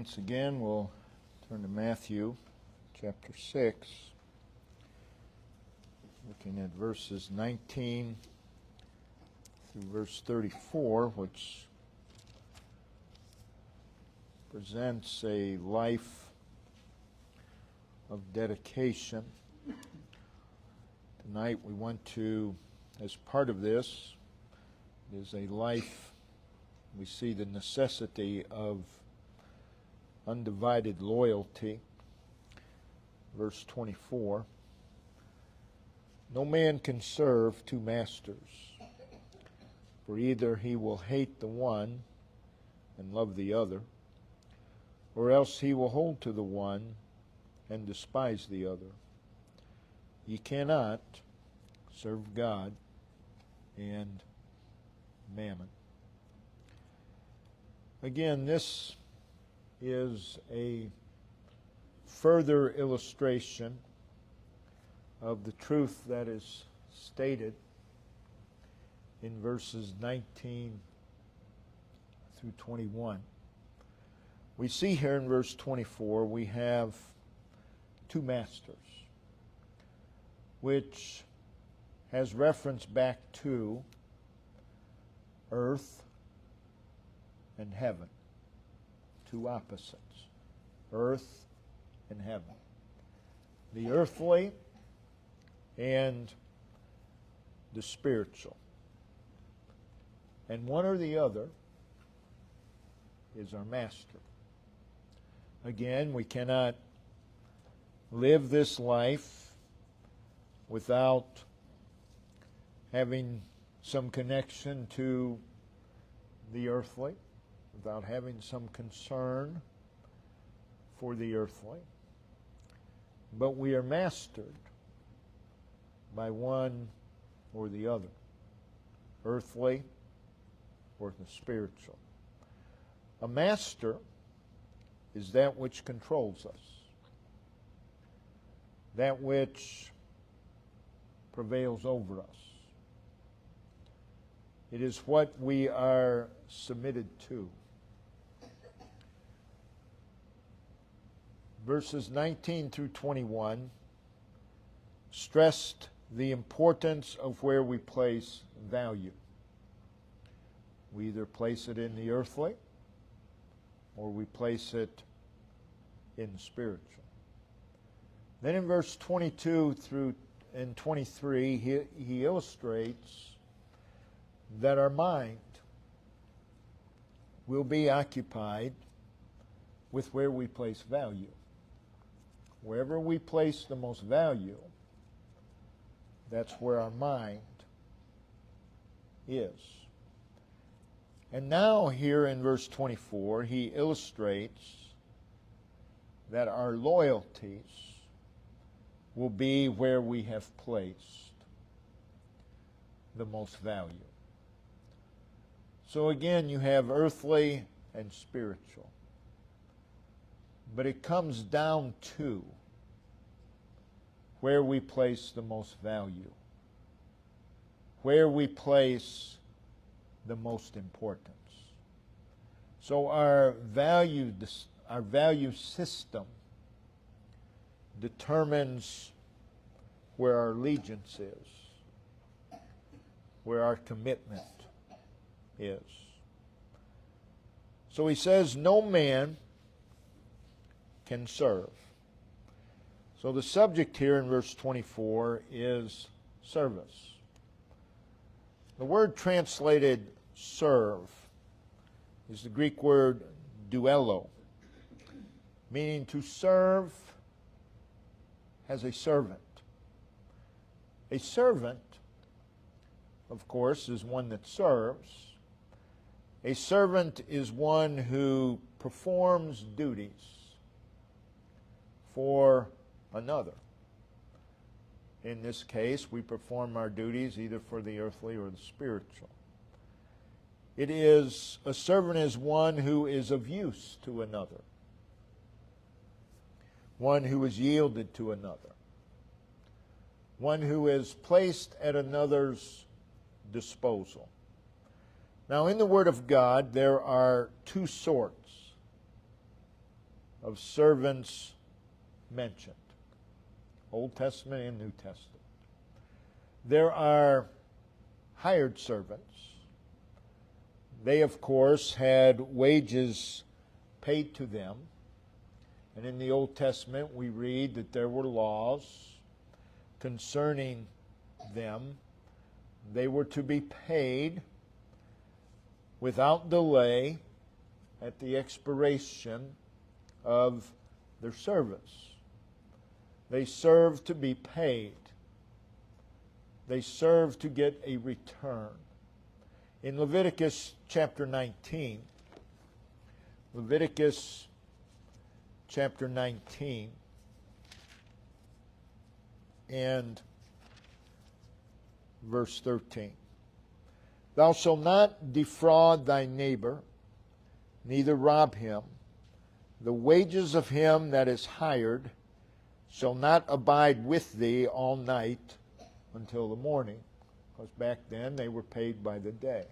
Once again, we'll turn to Matthew chapter 6, looking at verses 19 through verse 34, which presents a life of dedication. Tonight we want to, as part of this, is a life, we see the necessity of undivided loyalty. Verse 24, no man can serve two masters, for either he will hate the one and love the other, or else he will hold to the one and despise the other. Ye cannot serve God and mammon. Again, this is a further illustration of the truth that is stated in verses 19 through 21. We see here in verse 24 we have two masters, which has reference back to earth and heaven. Two opposites, earth and heaven. The earthly and the spiritual. And one or the other is our master. Again, we cannot live this life without having some connection to the earthly, without having some concern for the earthly. But we are mastered by one or the other, earthly or the spiritual. A master is that which controls us, that which prevails over us. It is what we are submitted to. Verses 19 through 21 stressed the importance of where we place value. We either place it in the earthly or we place it in the spiritual. Then in verse 22 through and 23, he illustrates that our mind will be occupied with where we place value. Wherever we place the most value, that's where our mind is. And now here in verse 24, he illustrates that our loyalties will be where we have placed the most value. So again, you have earthly and spiritual. But it comes down to where we place the most value, where we place the most importance. So our value system determines where our allegiance is, where our commitment is. So he says, no man can serve. So the subject here in verse 24 is service. The word translated serve is the Greek word duello, meaning to serve as a servant. A servant, of course, is one that serves. A servant is one who performs duties for another. In this case, we perform our duties either for the earthly or the spiritual. A servant is one who is of use to another, one who is yielded to another, one who is placed at another's disposal. Now, in the Word of God, there are two sorts of servants mentioned, Old Testament and New Testament. There are hired servants. They, of course, had wages paid to them. And in the Old Testament, we read that there were laws concerning them. They were to be paid without delay at the expiration of their service. They served to be paid. They served to get a return. In Leviticus chapter 19, Leviticus chapter 19 and verse 13. Thou shalt not defraud thy neighbor, neither rob him. The wages of him that is hired shall not abide with thee all night until the morning. Because back then they were paid by the day.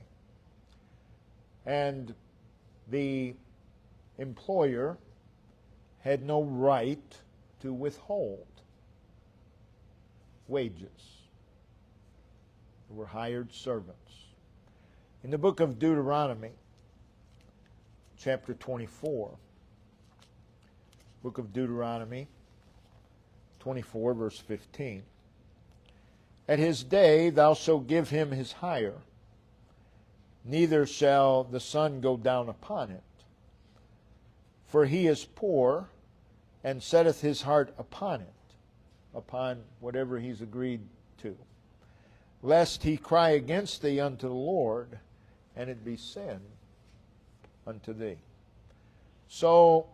And the employer had no right to withhold wages. They were hired servants. In the book of Deuteronomy, chapter 24, book of Deuteronomy 24, verse 15. At his day thou shalt give him his hire, neither shall the sun go down upon it. For he is poor, and setteth his heart upon it, upon whatever he's agreed to, lest he cry against thee unto the Lord, and it be sin unto thee. So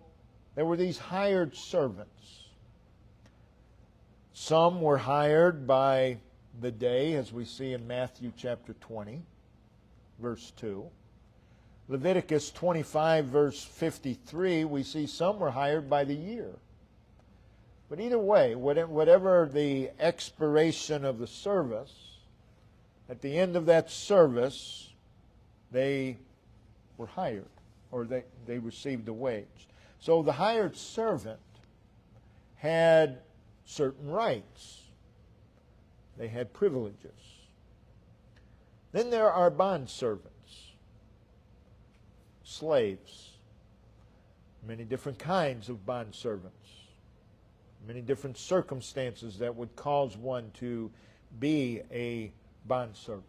there were these hired servants. Some were hired by the day, as we see in Matthew chapter 20, verse 2. Leviticus 25, verse 53, we see some were hired by the year. But either way, whatever the expiration of the service, at the end of that service, they were hired, or they received a wage. So the hired servant had certain rights. They had privileges. Then there are bondservants, slaves, many different kinds of bondservants, many different circumstances that would cause one to be a bondservant.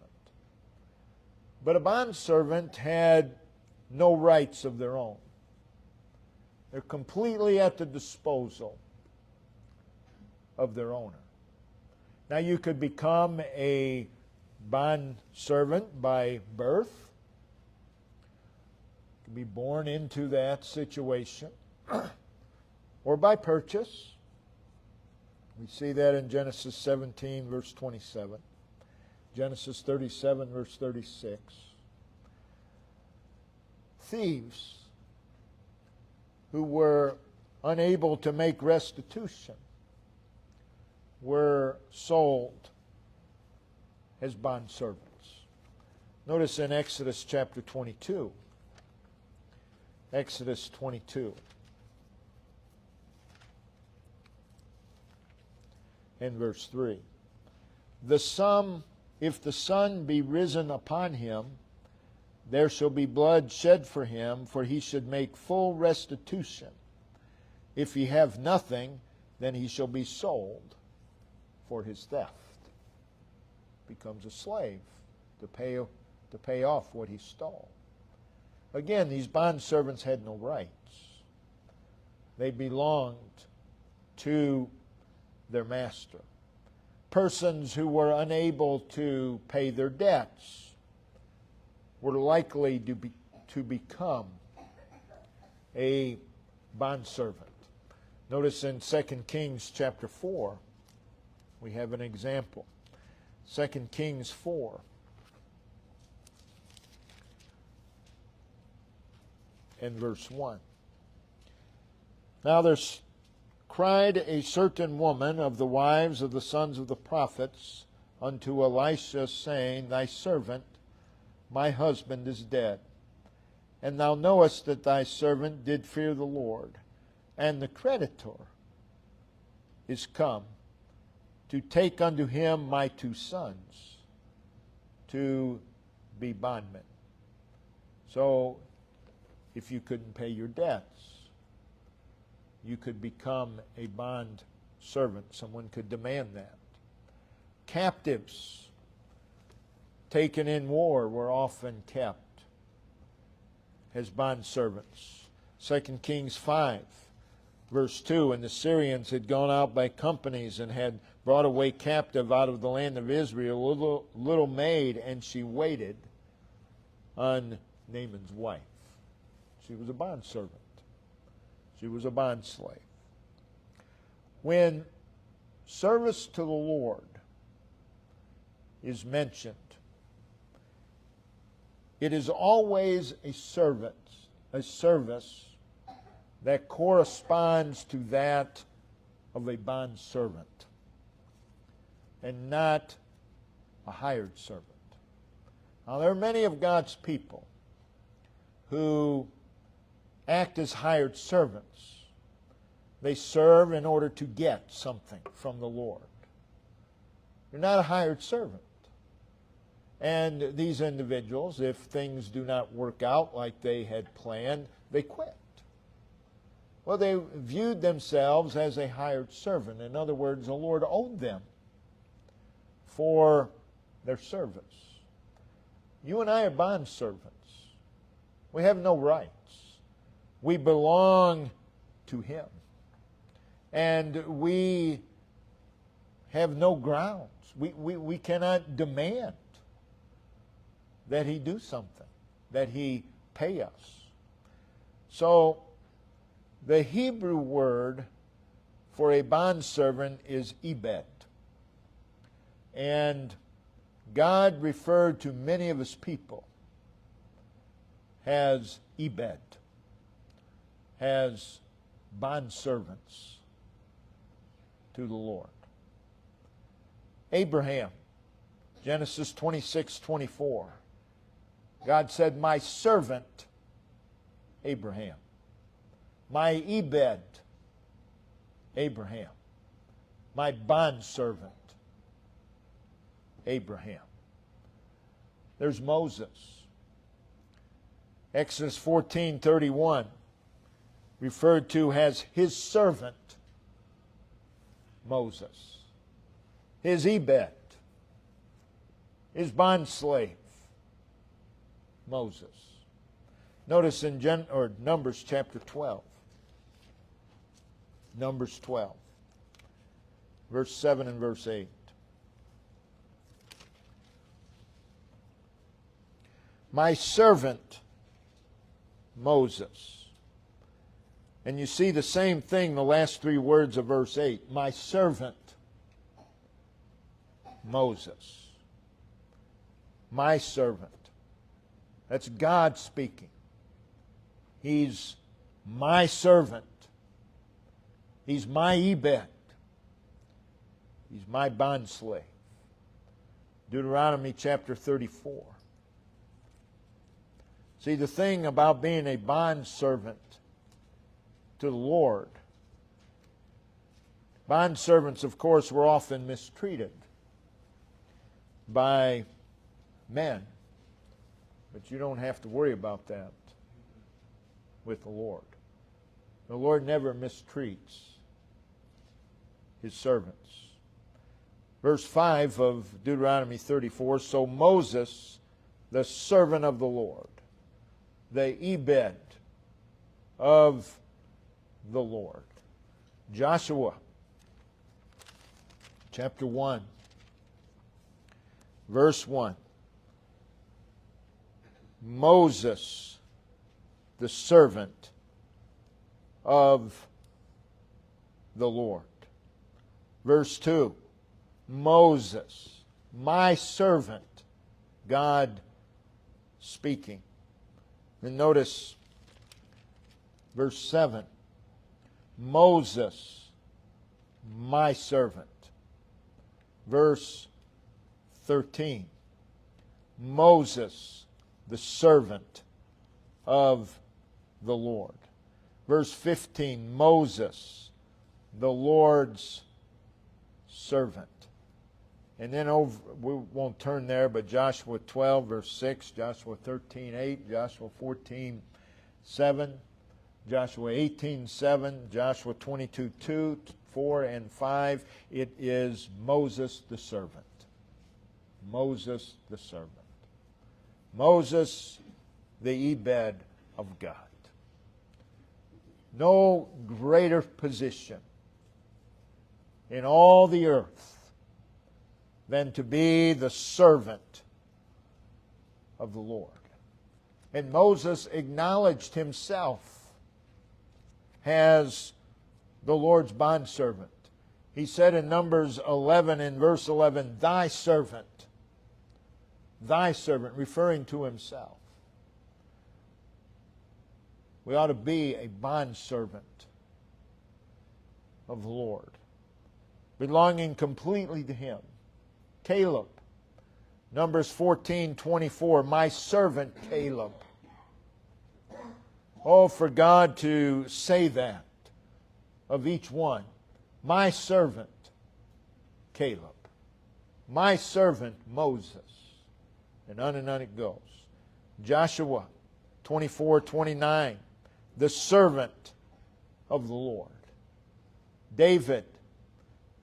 But a bondservant had no rights of their own. They're completely at the disposal of their owner. Now, you could become a bondservant by birth. You could be born into that situation. Or by purchase. We see that in Genesis 17, verse 27. Genesis 37, verse 36. Thieves who were unable to make restitution were sold as bondservants. Notice in Exodus chapter 22. Exodus 22. And verse 3. If the sun be risen upon him, there shall be blood shed for him, for he should make full restitution. If he have nothing, then he shall be sold for his theft. Becomes a slave to pay off what he stole. Again, these bondservants had no rights. They belonged to their master. Persons who were unable to pay their debts were likely to become a bondservant. Notice in 2 Kings chapter 4, we have an example. 2 Kings 4. And verse 1. Now there's cried a certain woman of the wives of the sons of the prophets unto Elisha, saying, Thy servant, my husband, is dead. And thou knowest that thy servant did fear the Lord, and the creditor is come to take unto him my 2 sons to be bondmen. So, if you couldn't pay your debts, you could become a bond servant. Someone could demand that. Captives taken in war were often kept as bond servants. 2 Kings 5, verse 2, and the Syrians had gone out by companies and had brought away captive out of the land of Israel a little maid, and she waited on Naaman's wife. She was a bond servant. She was a bond slave. When service to the Lord is mentioned, it is always a service that corresponds to that of a bond servant and not a hired servant. Now, there are many of God's people who act as hired servants. They serve in order to get something from the Lord. You're not a hired servant. And these individuals, if things do not work out like they had planned, they quit. Well, they viewed themselves as a hired servant. In other words, the Lord owed them for their service. You and I are bond servants. We have no rights. We belong to Him. And we have no grounds. We cannot demand that He do something, that He pay us. So, the Hebrew word for a bondservant is ebed. And God referred to many of His people as ebed, as bondservants to the Lord. Abraham, Genesis 26:24. God said, my servant Abraham. My ebed Abraham. My bondservant Abraham. There's Moses. Exodus 14:31, referred to as his servant Moses. His ebed, his bondslave Moses. Notice in Numbers chapter 12. Numbers 12, verse 7 and verse 8. My servant Moses. And you see the same thing, the last 3 words of verse 8. My servant Moses. My servant. That's God speaking. He's my servant. He's my ebed. He's my bondslave. Deuteronomy chapter 34. See, the thing about being a bondservant to the Lord, bondservants, of course, were often mistreated by men. But you don't have to worry about that with the Lord. The Lord never mistreats His servants. Verse 5 of Deuteronomy 34, so Moses, the servant of the Lord, the ebed of the Lord. Joshua, chapter 1, verse 1. Moses, the servant of the Lord. Verse 2. Moses, my servant, God speaking. And notice verse 7. Moses, my servant. Verse 13. Moses, the servant of the Lord. Verse 15, Moses, the Lord's servant. And then we won't turn there, but Joshua 12, verse 6, Joshua 13, 8, Joshua 14, 7, Joshua 18, 7, Joshua 22, 2, 4, and 5. It is Moses the servant. Moses the servant. Moses, the Ebed of God. No greater position in all the earth than to be the servant of the Lord. And Moses acknowledged himself as the Lord's bondservant. He said in Numbers 11, in verse 11, thy servant, referring to himself. We ought to be a bondservant of the Lord, belonging completely to Him. Caleb, Numbers 14:24, my servant Caleb. Oh, for God to say that of each one. My servant Caleb. My servant Moses. And on it goes. Joshua 24:29, the servant of the Lord. David,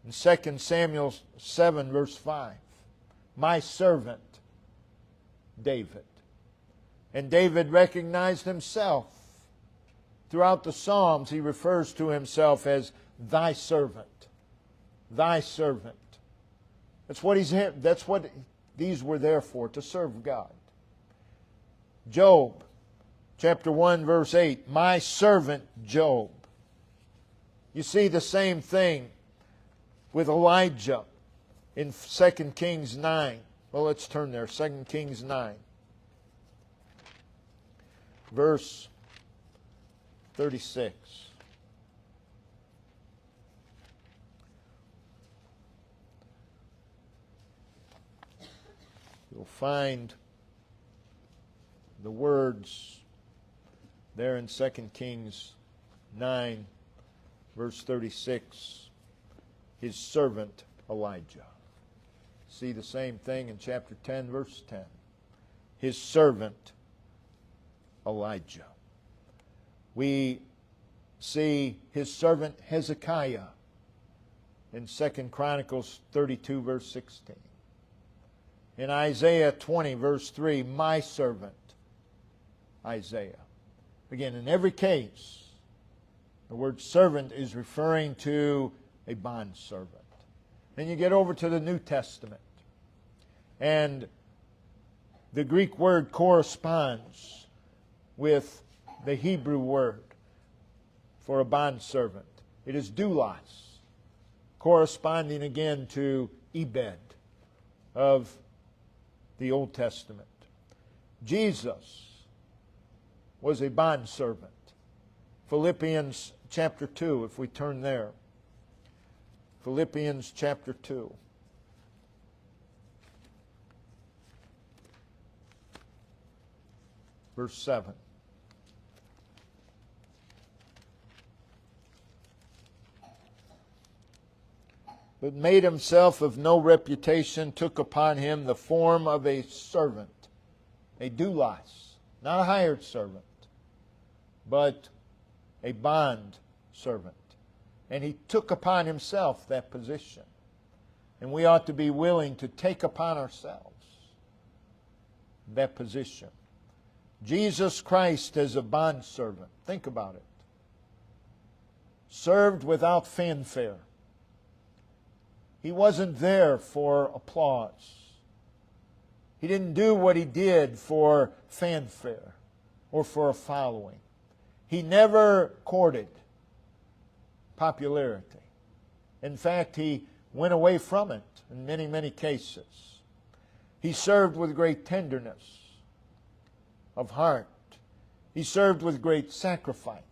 in 2 Samuel 7, verse 5, my servant David. And David recognized himself. Throughout the Psalms, he refers to himself as thy servant. Thy servant. That's what these were there for, to serve God. Job, chapter 1, verse 8, my servant Job. You see the same thing with Elijah in 2 Kings 9. Well, let's turn there. 2 Kings 9. Verse 36. You'll find the words there in 2 Kings 9, verse 36, his servant Elijah. See the same thing in chapter 10, verse 10. His servant Elijah. We see his servant Hezekiah in 2 Chronicles 32, verse 16. In Isaiah 20, verse 3, my servant Isaiah. Again, in every case, the word servant is referring to a bondservant. Then you get over to the New Testament, and the Greek word corresponds with the Hebrew word for a bondservant. It is doulos, corresponding again to Ebed of the Old Testament. Jesus was a bondservant. Philippians chapter 2, if we turn there. Philippians chapter 2. Verse 7. But made himself of no reputation, took upon him the form of a servant, a doulos, not a hired servant, but a bond servant. And he took upon himself that position. And we ought to be willing to take upon ourselves that position. Jesus Christ as a bondservant. Think about it. Served without fanfare. He wasn't there for applause. He didn't do what he did for fanfare or for a following. He never courted popularity. In fact, he went away from it in many, many cases. He served with great tenderness of heart. He served with great sacrifice.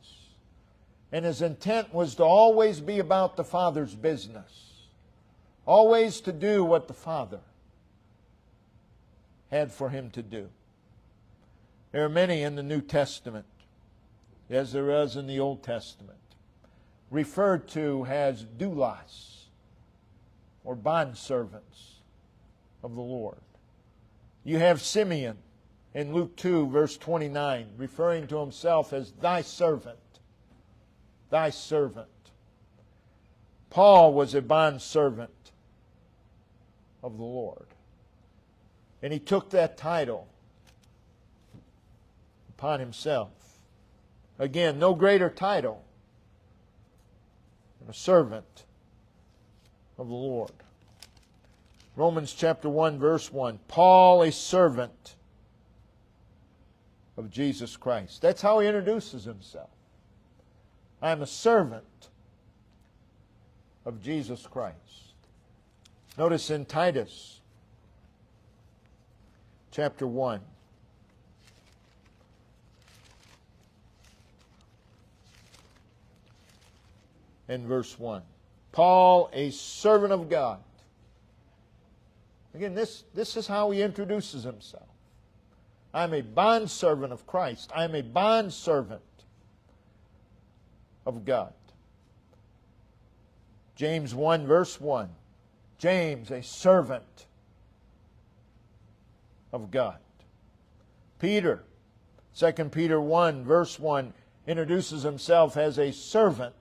And his intent was to always be about the Father's business. Always to do what the Father had for him to do. There are many in the New Testament as there is in the Old Testament, referred to as doulos, or bondservants of the Lord. You have Simeon in Luke 2, verse 29, referring to himself as thy servant. Thy servant. Paul was a bondservant of the Lord. And he took that title upon himself. Again, no greater title than a servant of the Lord. Romans chapter 1, verse 1. Paul, a servant of Jesus Christ. That's how he introduces himself. I am a servant of Jesus Christ. Notice in Titus chapter 1. And verse 1. Paul, a servant of God. Again, this is how he introduces himself. I'm a bondservant of Christ. I'm a bondservant of God. James 1, verse 1. James, a servant of God. Peter, 2 Peter 1, verse 1, introduces himself as a servant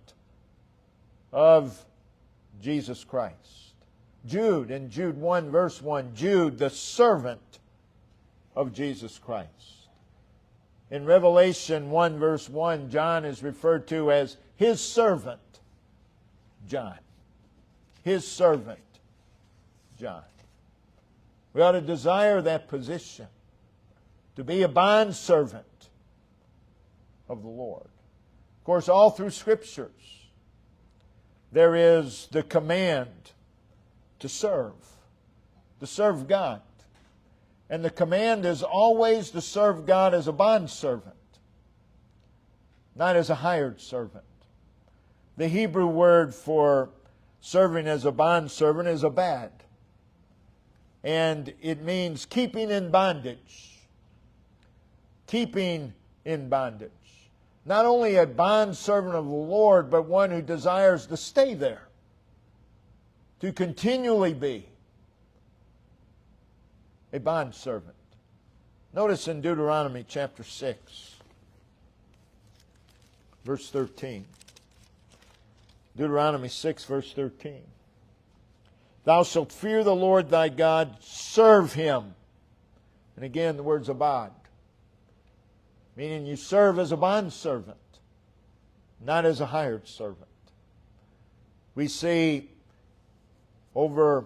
of Jesus Christ. Jude, in Jude 1, verse 1, Jude, the servant of Jesus Christ. In Revelation 1, verse 1, John is referred to as his servant, John. His servant, John. We ought to desire that position, to be a bondservant of the Lord. Of course, all through Scriptures, there is the command to serve God. And the command is always to serve God as a bondservant, not as a hired servant. The Hebrew word for serving as a bondservant is abad. And it means keeping in bondage. Keeping in bondage. Not only a bondservant of the Lord, but one who desires to stay there. To continually be a bondservant. Notice in Deuteronomy chapter 6, verse 13. Deuteronomy 6, verse 13. Thou shalt fear the Lord thy God, serve Him. And again, the word's abad. Meaning you serve as a bondservant, not as a hired servant. We see over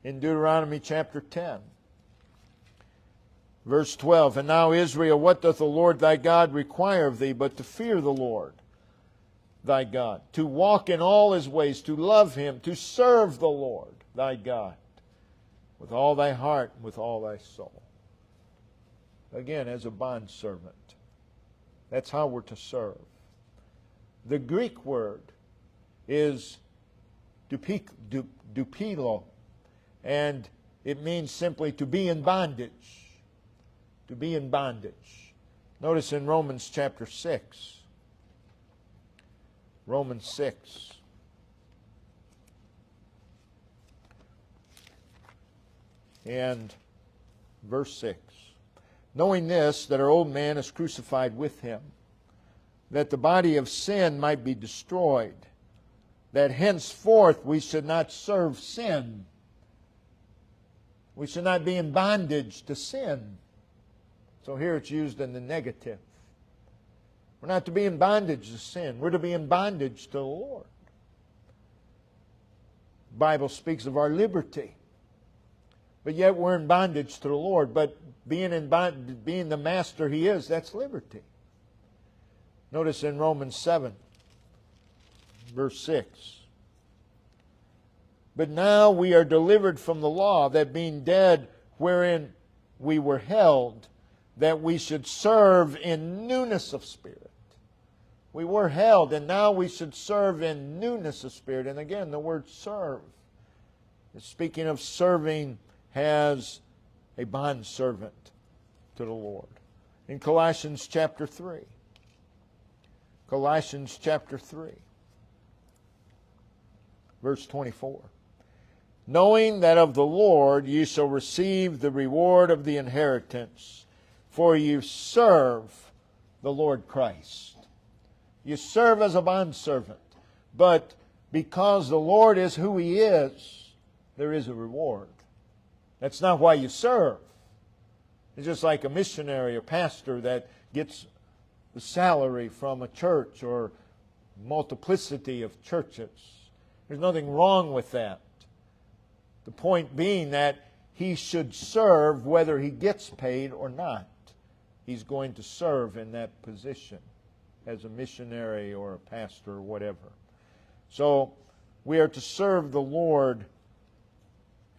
in Deuteronomy chapter 10, verse 12, And now, Israel, what doth the Lord thy God require of thee, but to fear the Lord thy God, to walk in all His ways, to love Him, to serve the Lord thy God with all thy heart and with all thy soul. Again, as a bondservant. That's how we're to serve. The Greek word is dupilo, and it means simply to be in bondage. To be in bondage. Notice in Romans chapter 6. Romans 6. And verse 6. Knowing this, that our old man is crucified with Him, that the body of sin might be destroyed, that henceforth we should not serve sin. We should not be in bondage to sin. So here it's used in the negative. We're not to be in bondage to sin. We're to be in bondage to the Lord. The Bible speaks of our liberty. But yet we're in bondage to the Lord. But being the master He is, that's liberty. Notice in Romans 7, verse 6. But now we are delivered from the law, that being dead wherein we were held, that we should serve in newness of spirit. We were held, and now we should serve in newness of spirit. And again, the word serve is speaking of serving as a bondservant to the Lord. In Colossians chapter 3. Colossians chapter 3, verse 24. Knowing that of the Lord ye shall receive the reward of the inheritance, for you serve the Lord Christ. You serve as a bondservant, but because the Lord is who He is, there is a reward. That's not why you serve. It's just like a missionary or pastor that gets the salary from a church or multiplicity of churches. There's nothing wrong with that. The point being that he should serve whether he gets paid or not. He's going to serve in that position as a missionary or a pastor or whatever. So we are to serve the Lord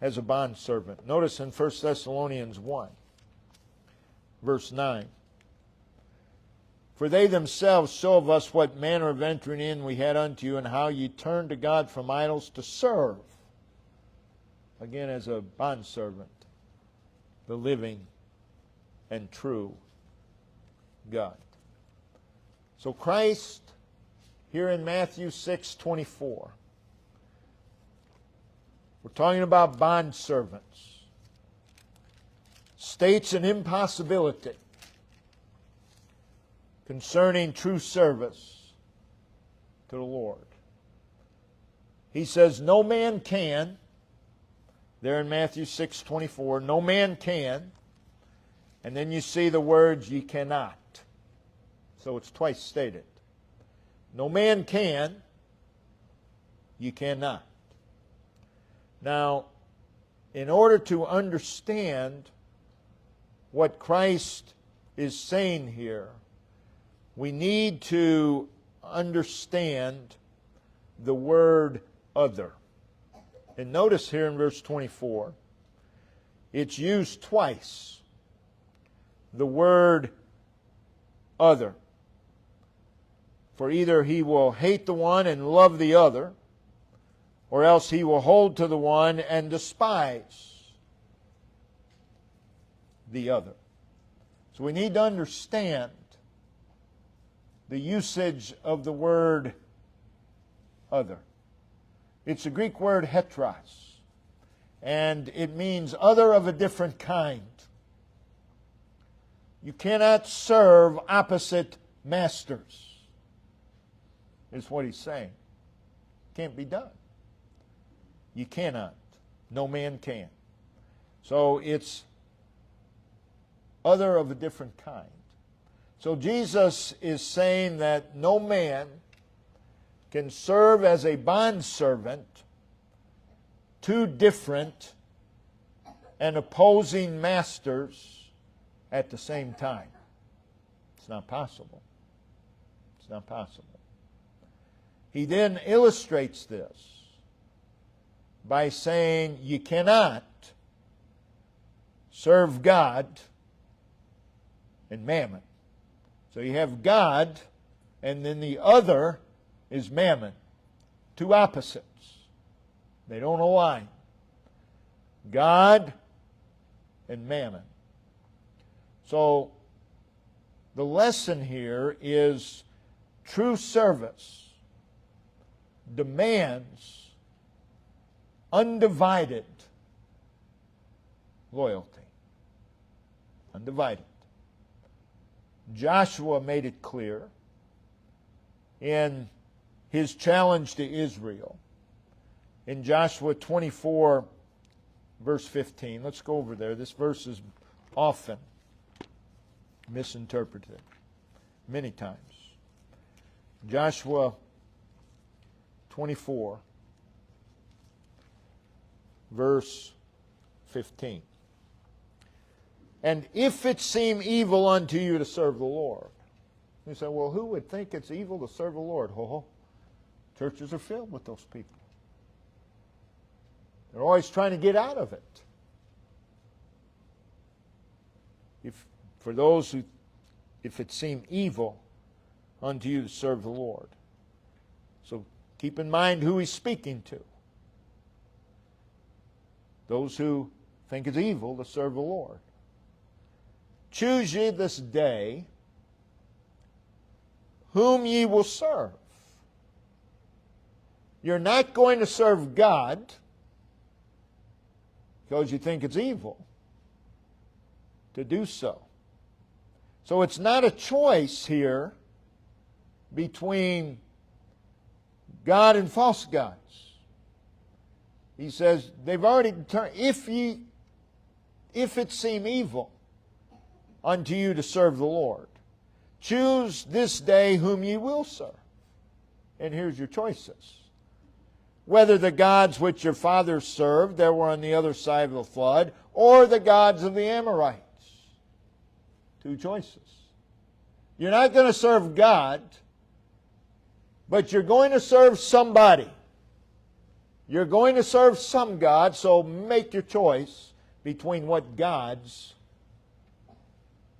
as a bondservant. Notice in 1 Thessalonians 1, verse 9. For they themselves show of us what manner of entering in we had unto you, and how ye turned to God from idols to serve, again as a bondservant, the living and true God. So Christ, here in Matthew 6:24, we're talking about bondservants, states an impossibility concerning true service to the Lord. He says, no man can, there in Matthew 6:24, no man can, and then you see the words, ye cannot. So it's twice stated. No man can, ye cannot. Now, in order to understand what Christ is saying here, we need to understand the word other. And notice here in verse 24, it's used twice. The word other. For either he will hate the one and love the other, or else he will hold to the one and despise the other. So we need to understand the usage of the word other. It's the Greek word heteros, and it means other of a different kind. You cannot serve opposite masters, is what he's saying. Can't be done. You cannot. No man can. So it's other of a different kind. So Jesus is saying that no man can serve as a bondservant two different and opposing masters at the same time. It's not possible. It's not possible. He then illustrates this by saying you cannot serve God and mammon. So you have God, and then the other is mammon. Two opposites. They don't align. God and mammon. So the lesson here is true service demands undivided loyalty. Undivided. Joshua made it clear in his challenge to Israel. In Joshua 24, verse 15. Let's go over there. This verse is often misinterpreted many times. Joshua 24, verse 15. And if it seem evil unto you to serve the Lord. You say, well, who would think it's evil to serve the Lord? Ho-ho. Churches are filled with those people. They're always trying to get out of it. If it seem evil unto you to serve the Lord. So keep in mind who he's speaking to. Those who think it's evil to serve the Lord. Choose ye this day whom ye will serve. You're not going to serve God because you think it's evil to do so. So it's not a choice here between God and false gods. He says they've already determined, if it seem evil unto you to serve the Lord, choose this day whom ye will serve. And here's your choices. Whether the gods which your fathers served, that were on the other side of the flood, or the gods of the Amorites. Two choices. You're not going to serve God, but you're going to serve somebody. You're going to serve some God, so make your choice between what gods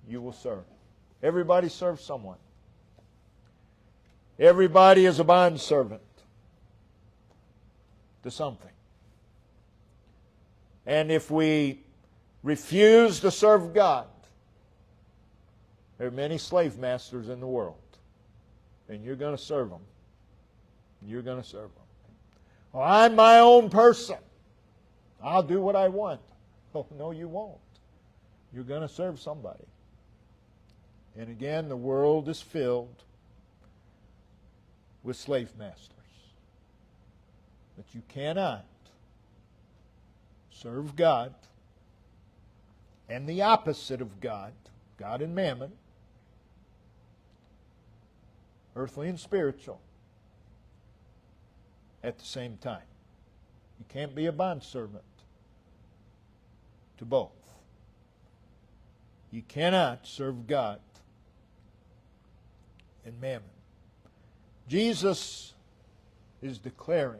you will serve. Everybody serves someone. Everybody is a bondservant to something. And if we refuse to serve God, there are many slave masters in the world, and you're going to serve them. You're going to serve them. Well, I'm my own person. I'll do what I want. Oh, no, you won't. You're going to serve somebody. And again, the world is filled with slave masters. But you cannot serve God and the opposite of God, God and mammon, earthly and spiritual, at the same time. You can't be a bondservant to both. You cannot serve God and mammon. Jesus is declaring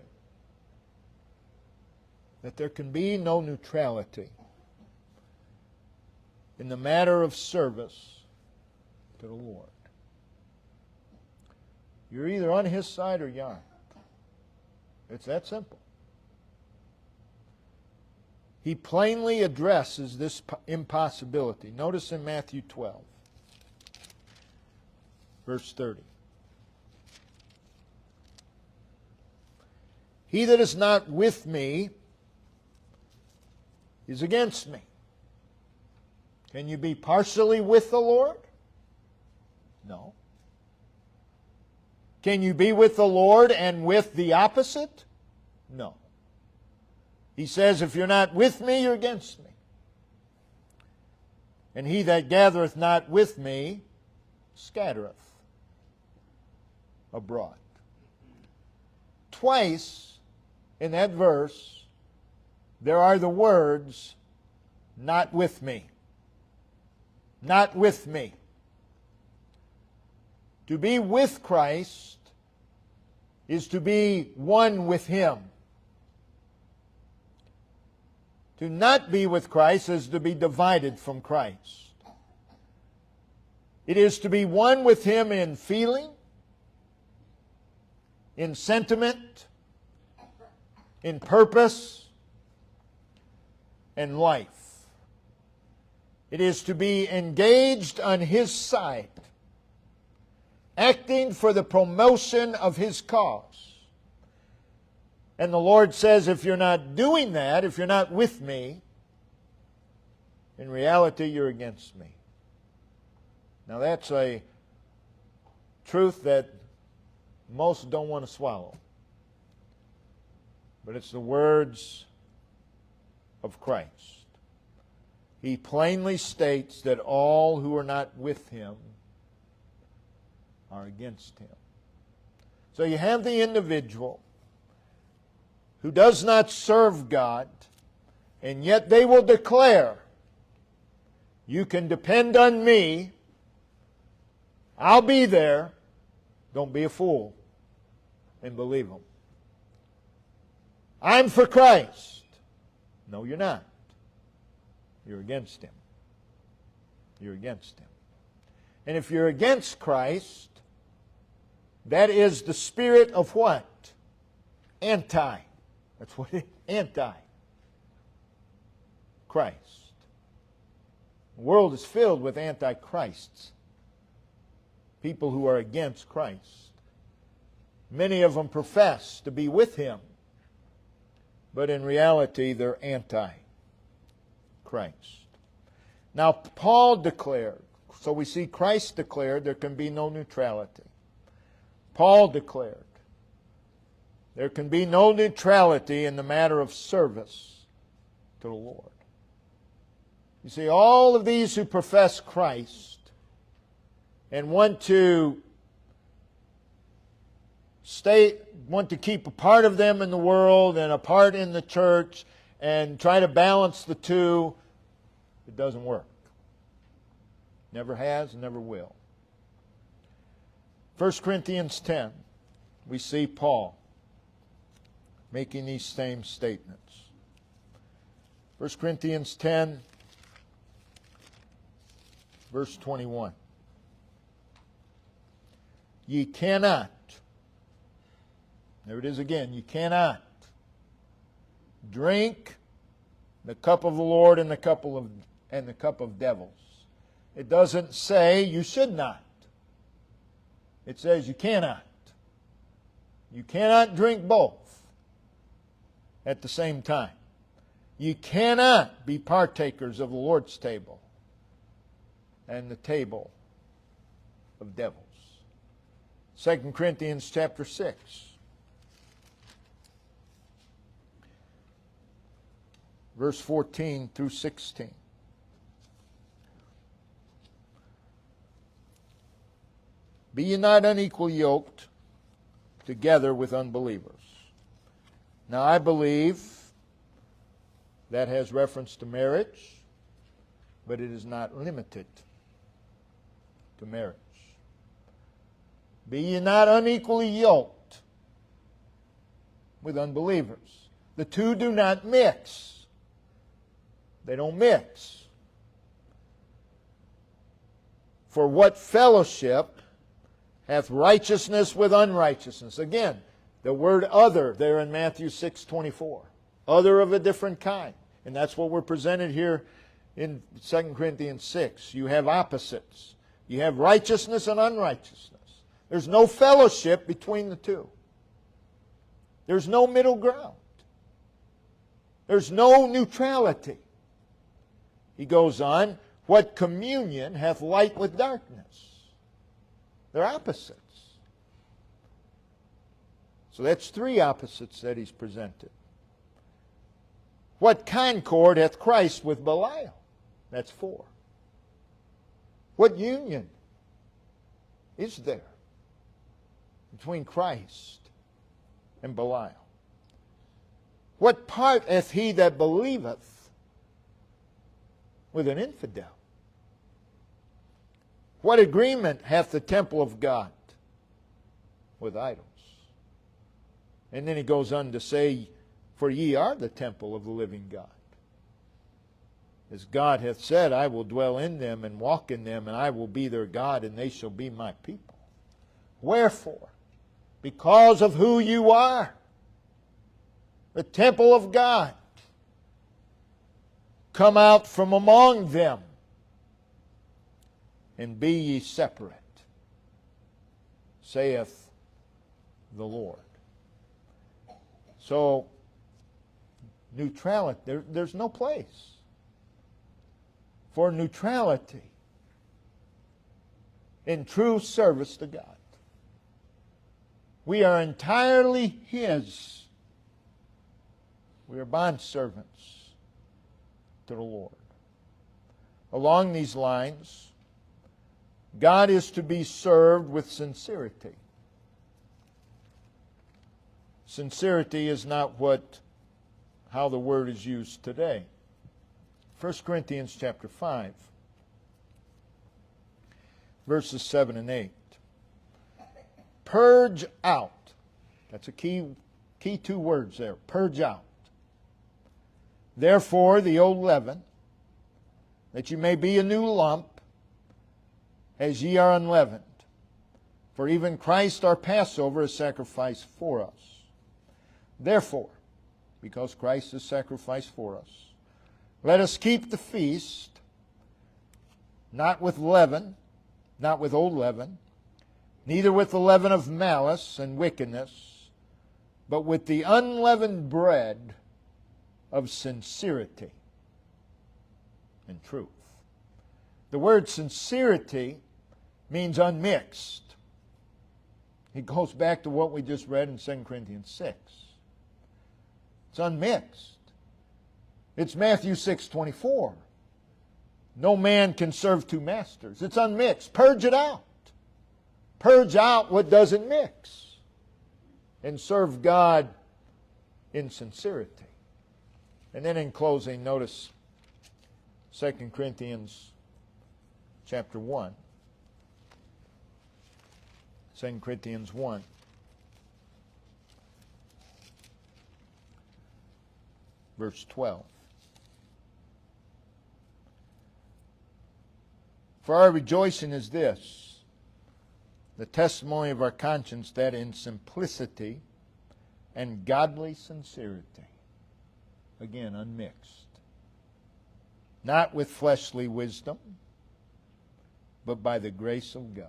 that there can be no neutrality in the matter of service to the Lord. You're either on His side or you aren't. It's that simple. He plainly addresses this impossibility. Notice in Matthew 12, verse 30. He that is not with me is against me. Can you be partially with the Lord? No. Can you be with the Lord and with the opposite? No. He says, if you're not with me, you're against me. And he that gathereth not with me scattereth abroad. Twice in that verse, there are the words, not with me. Not with me. To be with Christ is to be one with Him. To not be with Christ is to be divided from Christ. It is to be one with Him in feeling, in sentiment, in purpose, and life. It is to be engaged on His side, acting for the promotion of His cause. And the Lord says, if you're not doing that, if you're not with me, in reality you're against me. Now that's a truth that most don't want to swallow. But it's the words of Christ. He plainly states that all who are not with Him are against Him. So you have the individual who does not serve God, and yet they will declare, you can depend on me, I'll be there. Don't be a fool and believe them. I'm for Christ. No, you're not. You're against Him. You're against Him. And if you're against Christ, that is the spirit of what? Anti. That's what it is. Anti. Christ. The world is filled with antichrists. people who are against Christ. Many of them profess to be with Him, but in reality they're anti-Christ. Now Paul declared, so we see Christ declared there can be no neutrality. Paul declared there can be no neutrality in the matter of service to the Lord. You see, all of these who profess Christ and want to keep a part of them in the world and a part in the church and try to balance the two, it doesn't work. Never has, never will. 1 Corinthians 10, we see Paul making these same statements. 1 Corinthians 10, verse 21. Ye cannot, there it is again, ye cannot drink the cup of the Lord and the cup of devils. It doesn't say you should not. It says you cannot. You cannot drink both at the same time. You cannot be partakers of the Lord's table and the table of devils. 2 Corinthians chapter 6. Verse 14 through 16. Be ye not unequally yoked together with unbelievers. Now I believe that has reference to marriage, but it is not limited to marriage. Be ye not unequally yoked with unbelievers. The two do not mix. They don't mix. For what fellowship hath righteousness with unrighteousness? Again, the word other there in Matthew 6:24. Other of a different kind. And that's what we're presented here in 2 Corinthians 6. You have opposites. You have righteousness and unrighteousness. There's no fellowship between the two. There's no middle ground. There's no neutrality. He goes on, what communion hath light with darkness? They're opposites. So that's three opposites that he's presented. What concord hath Christ with Belial? That's four. What union is there between Christ and Belial? What part hath he that believeth with an infidel? What agreement hath the temple of God with idols? And then he goes on to say, for ye are the temple of the living God. As God hath said, I will dwell in them and walk in them, and I will be their God, and they shall be my people. Wherefore? Because of who you are, the temple of God. Come out from among them, and be ye separate, saith the Lord. So, neutrality, there's no place for neutrality in true service to God. We are entirely His. We are bondservants to the Lord. Along these lines, God is to be served with sincerity. Sincerity is not how the word is used today. 1 Corinthians chapter 5, verses 7 and 8. Purge out. That's a key two words there. Purge out. Therefore, the old leaven, that you may be a new lump, as ye are unleavened. For even Christ our Passover is sacrificed for us. Therefore, because Christ is sacrificed for us, let us keep the feast, not with leaven, not with old leaven, neither with the leaven of malice and wickedness, but with the unleavened bread of sincerity and truth. The word sincerity means unmixed. It goes back to what we just read in 2 Corinthians 6. It's unmixed. It's Matthew 6:24. No man can serve two masters. It's unmixed. Purge it out. Purge out what doesn't mix. And serve God in sincerity. And then in closing, notice 2 Corinthians chapter 1. 2 Corinthians 1. Verse 12. For our rejoicing is this, the testimony of our conscience, that in simplicity and godly sincerity, again, unmixed, not with fleshly wisdom, but by the grace of God,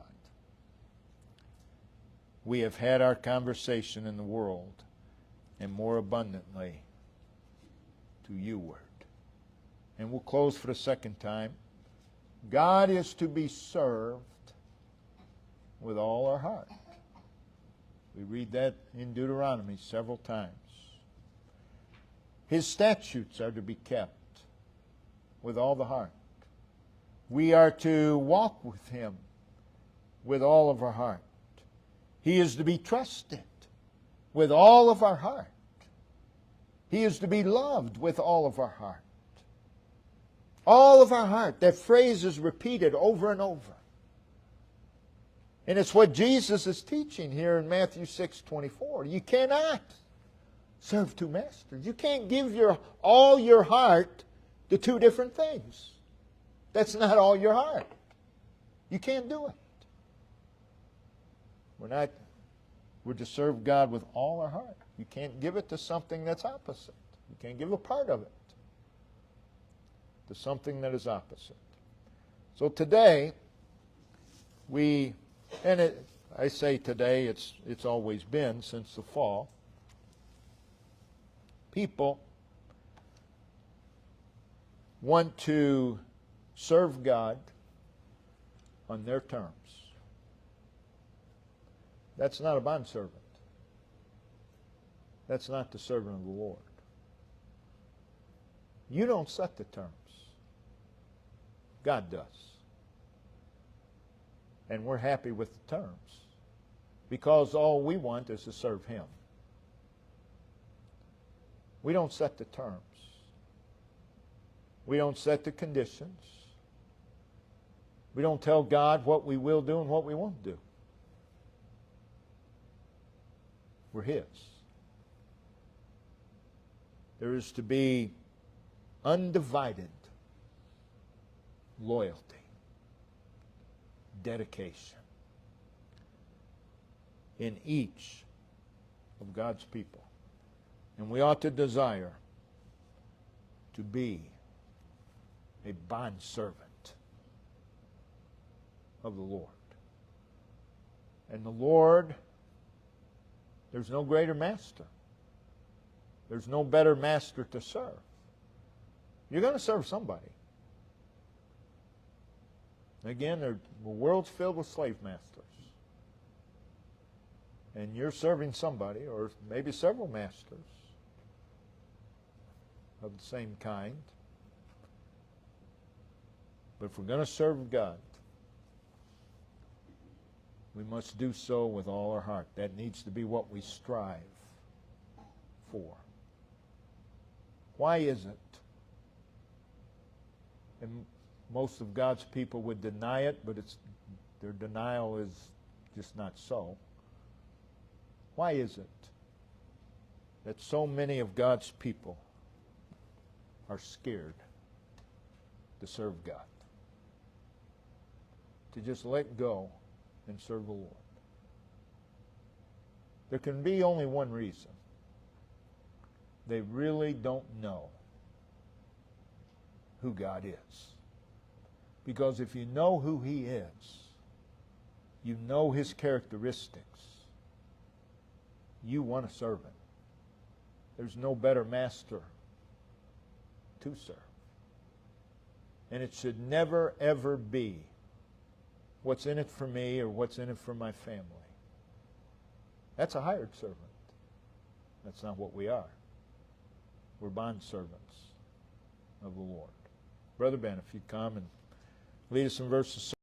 we have had our conversation in the world, and more abundantly to you-ward. And we'll close for the second time. God is to be served with all our heart. We read that in Deuteronomy several times. His statutes are to be kept with all the heart. We are to walk with Him with all of our heart. He is to be trusted with all of our heart. He is to be loved with all of our heart. All of our heart. That phrase is repeated over and over. And it's what Jesus is teaching here in Matthew 6:24. You cannot serve two masters. You can't give all your heart to two different things. That's not all your heart. You can't do it. We're to serve God with all our heart. You can't give it to something that's opposite. You can't give a part of it to something that is opposite. So today, I say today, it's always been since the fall, people want to serve God on their terms. That's not a bondservant. That's not the servant of the Lord. You don't set the terms. God does. And we're happy with the terms because all we want is to serve Him. We don't set the terms. We don't set the conditions. We don't tell God what we will do and what we won't do. We're His. There is to be undivided loyalty, dedication in each of God's people. And we ought to desire to be a bondservant of the Lord. And the Lord, there's no greater master. There's no better master to serve. You're going to serve somebody. Again, the world's filled with slave masters. And you're serving somebody, or maybe several masters of the same kind. But if we're going to serve God, we must do so with all our heart. That needs to be what we strive for. Why is it? And most of God's people would deny it, but their denial is just not so. Why is it that so many of God's people are scared to serve God? To just let go and serve the Lord? There can be only one reason. They really don't know who God is. Because if you know who He is, You know his characteristics. You want a servant. There's no better master to serve. And it should never, ever be what's in it for me or what's in it for my family. That's a hired servant. That's not what we are. We're bondservants of the Lord. Brother Ben, if you'd come and lead us in verses